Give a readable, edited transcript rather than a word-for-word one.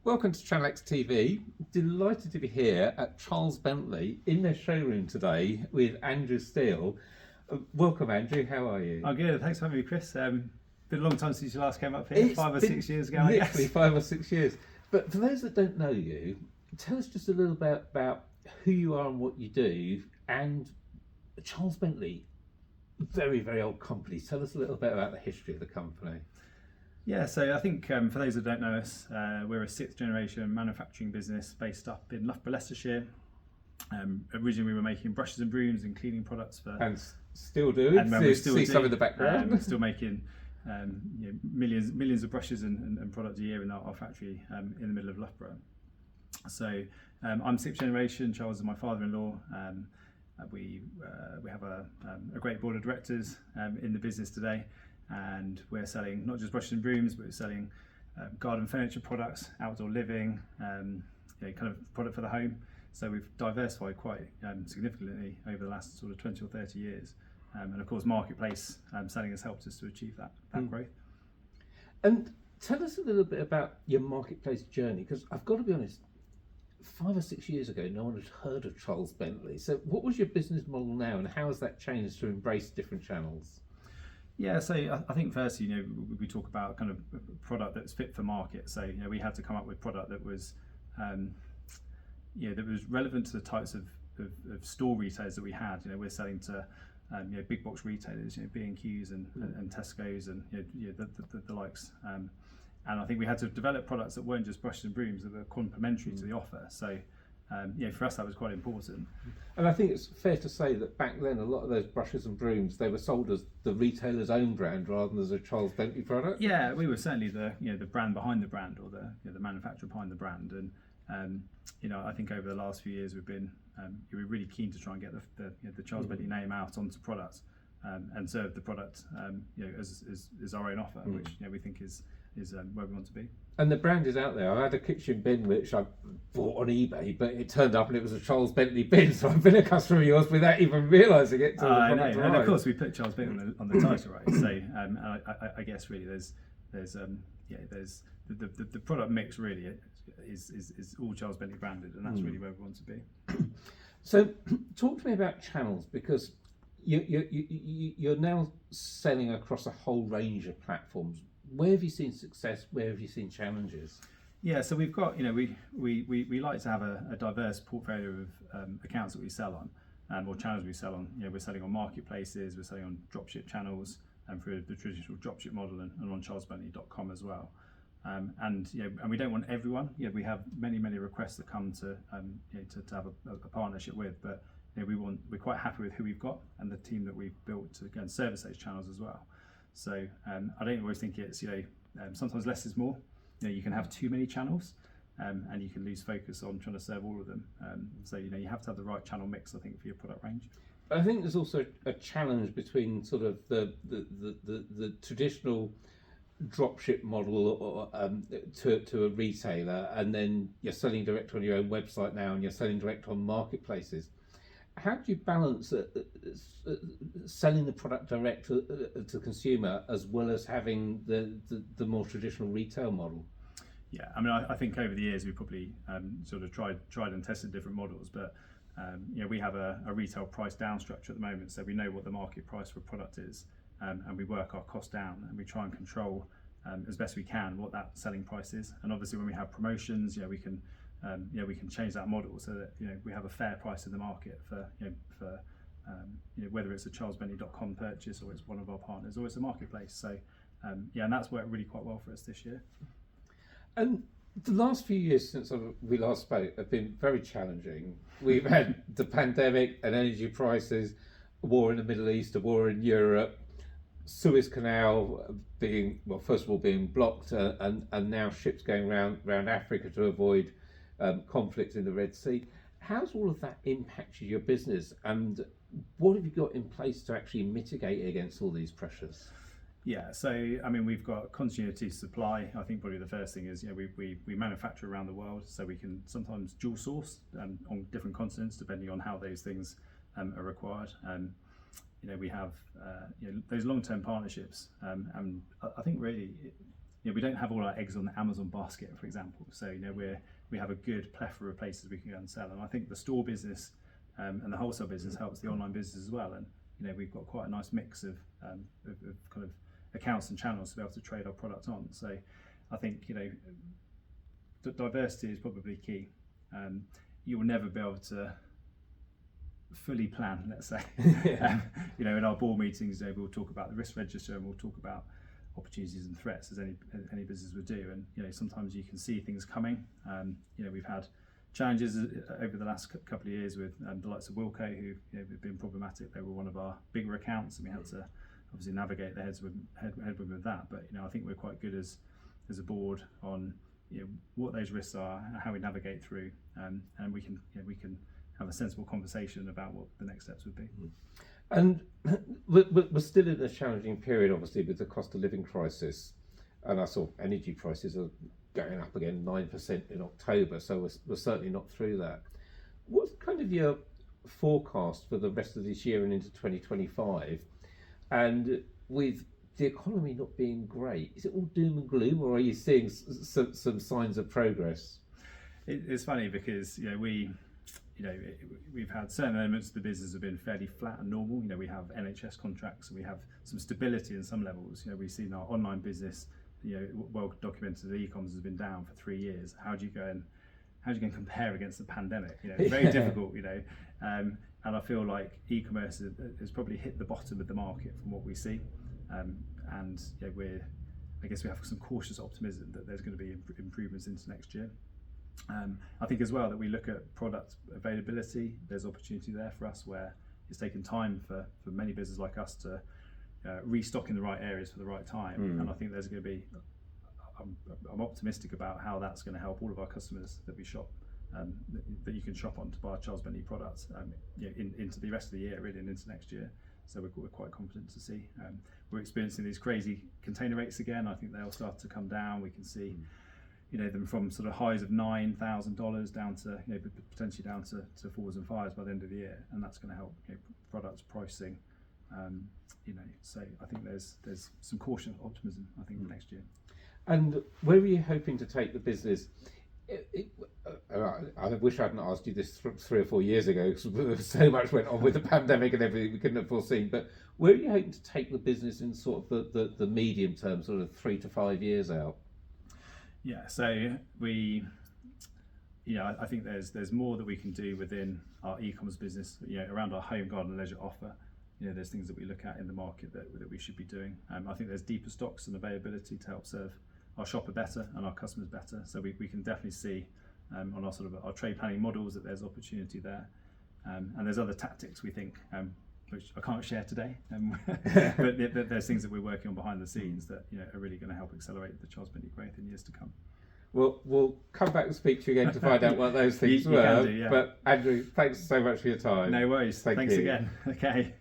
Welcome to Channel X TV. Delighted to be here at Charles Bentley in their showroom today with Andrew Steele. Welcome, Andrew. How are you? I'm good. Thanks for having me, Chris. Been a long time since you last came up here. 5 or 6 years ago, I guess. Literally 5 or 6 years. But for those that don't know you, tell us just a little bit about who you are and what you do. And Charles Bentley, very, very old company. Tell us a little bit about the history of the company. Yeah, so I think for those that don't know us, we're a 6th generation manufacturing business based up in Loughborough, Leicestershire. Originally we were making brushes and brooms and cleaning products for... And still do. And we still see do. some in the background. We're still making millions of brushes and products a year in our factory in the middle of Loughborough. So I'm 6th generation, Charles is my father-in-law. We have a great board of directors in the business today. And we're selling not just brushes and brooms, but we're selling garden furniture products, outdoor living, kind of product for the home. So we've diversified quite significantly over the last sort of 20 or 30 years. And of course, marketplace selling has helped us to achieve that growth. And tell us a little bit about your marketplace journey, because I've got to be honest, 5 or 6 years ago, no one had heard of Charles Bentley. So what was your business model now, and how has that changed to embrace different channels? Yeah, so I think firstly, we talk about kind of a product that's fit for market. So we had to come up with product that was, that was relevant to the types of store retailers that we had. We're selling to big box retailers, B&Qs and Tesco's and the likes. And I think we had to develop products that weren't just brushes and brooms, that were complementary to the offer. So for us that was quite important. And I think it's fair to say that back then a lot of those brushes and brooms, they were sold as the retailer's own brand rather than as a Charles Bentley product. Yeah, we were certainly the brand behind the brand, or the manufacturer behind the brand. And I think over the last few years we're really keen to try and get the Charles Bentley name out onto products and serve the product as our own offer, which we think is where we want to be. And the brand is out there. I had a kitchen bin which I bought on eBay, but it turned up and it was a Charles Bentley bin, so I've been a customer of yours without even realising it. I know, and of course we put Charles Bentley on the title, right? So I guess really there's the product mix really is all Charles Bentley branded, and that's really where we want to be. So talk to me about channels, because you're now selling across a whole range of platforms. Where have you seen success? Where have you seen challenges? Yeah, so we've got, we like to have a diverse portfolio of accounts that we sell on, or channels we sell on. We're selling on marketplaces, we're selling on dropship channels, and through the traditional dropship model, and on charlesbentley.com as well. And we don't want everyone. We have many requests that come to have a partnership with, but we're quite happy with who we've got and the team that we've built to go and service those channels as well. So I don't always think it's sometimes less is more. You can have too many channels, and you can lose focus on trying to serve all of them. So you have to have the right channel mix, I think, for your product range. I think there's also a challenge between sort of the traditional dropship model to a retailer, and then you're selling direct on your own website now, and you're selling direct on marketplaces. How do you balance selling the product direct to consumer as well as having the more traditional retail model? Yeah, I mean, I think over the years we've probably sort of tried and tested different models, but we have a retail price down structure at the moment, so we know what the market price for a product is, and we work our cost down, and we try and control as best we can what that selling price is. And obviously when we have promotions, we can change that model so that we have a fair price in the market for whether it's a charlesbentley.com purchase or it's one of our partners or it's a marketplace. So and that's worked really quite well for us this year. And the last few years since we last spoke have been very challenging. We've had the pandemic and energy prices, a war in the Middle East, a war in Europe, Suez Canal being blocked, and now ships going around Africa to avoid conflict in the Red Sea. How's all of that impacted your business, and what have you got in place to actually mitigate against all these pressures? Yeah, so I mean, we've got continuity of supply. I think probably the first thing is we manufacture around the world, so we can sometimes dual source on different continents depending on how those things are required. We have those long-term partnerships, and I think really we don't have all our eggs on the Amazon basket, for example. So we have a good plethora of places we can go and sell, and I think the store business and the wholesale business helps the online business as well. And we've got quite a nice mix of kind of accounts and channels to be able to trade our product on. So I think the diversity is probably key. You will never be able to fully plan, let's say. In our board meetings, we'll talk about the risk register and we'll talk about opportunities and threats, as any business would do. And sometimes you can see things coming. We've had challenges over the last couple of years with the likes of Wilco, who have been problematic. They were one of our bigger accounts, and we had to obviously navigate the headwind with that. But I think we're quite good as a board on what those risks are and how we navigate through, and we can have a sensible conversation about what the next steps would be. And we're still in a challenging period, obviously, with the cost of living crisis, and I saw energy prices are going up again 9% in October, so we're certainly not through that. What's kind of your forecast for the rest of this year and into 2025? And with the economy not being great, is it all doom and gloom, or are you seeing some signs of progress? It's funny because we've had certain elements of the business have been fairly flat and normal. We have NHS contracts, and we have some stability in some levels. We've seen our online business, well documented, the e-commerce has been down for 3 years. How do you go and compare against the pandemic? It's very difficult. And I feel like e-commerce has probably hit the bottom of the market from what we see. And I guess we have some cautious optimism that there's going to be improvements into next year. I think as well that we look at product availability. There's opportunity there for us where it's taken time for many businesses like us to restock in the right areas for the right time. And I think there's going to be, I'm optimistic about how that's going to help all of our customers that we shop, that you can shop on to buy Charles Bentley products into the rest of the year, really, and into next year. So we're quite confident to see. We're experiencing these crazy container rates again. I think they'll start to come down. We can see them from sort of highs of $9,000 down to potentially down to 4s and 5s by the end of the year, and that's going to help products pricing. So I think there's some caution, optimism, I think, for next year. And where are you hoping to take the business? I wish I hadn't asked you this 3 or 4 years ago, because so much went on with the pandemic and everything we couldn't have foreseen. But where are you hoping to take the business in sort of the medium term, sort of 3 to 5 years out? Yeah, so I think there's more that we can do within our e-commerce business, around our home, garden, and leisure offer. There's things that we look at in the market that we should be doing. I think there's deeper stocks and availability to help serve our shopper better and our customers better. So we can definitely see on our sort of our trade planning models that there's opportunity there. And there's other tactics we think, which I can't share today, but there's things that we're working on behind the scenes that are really going to help accelerate the Charles Bentley growth in years to come. Well, we'll come back and speak to you again to find out what those things were. You can do, yeah. But Andrew, thanks so much for your time. No worries. Thanks you. again. Okay.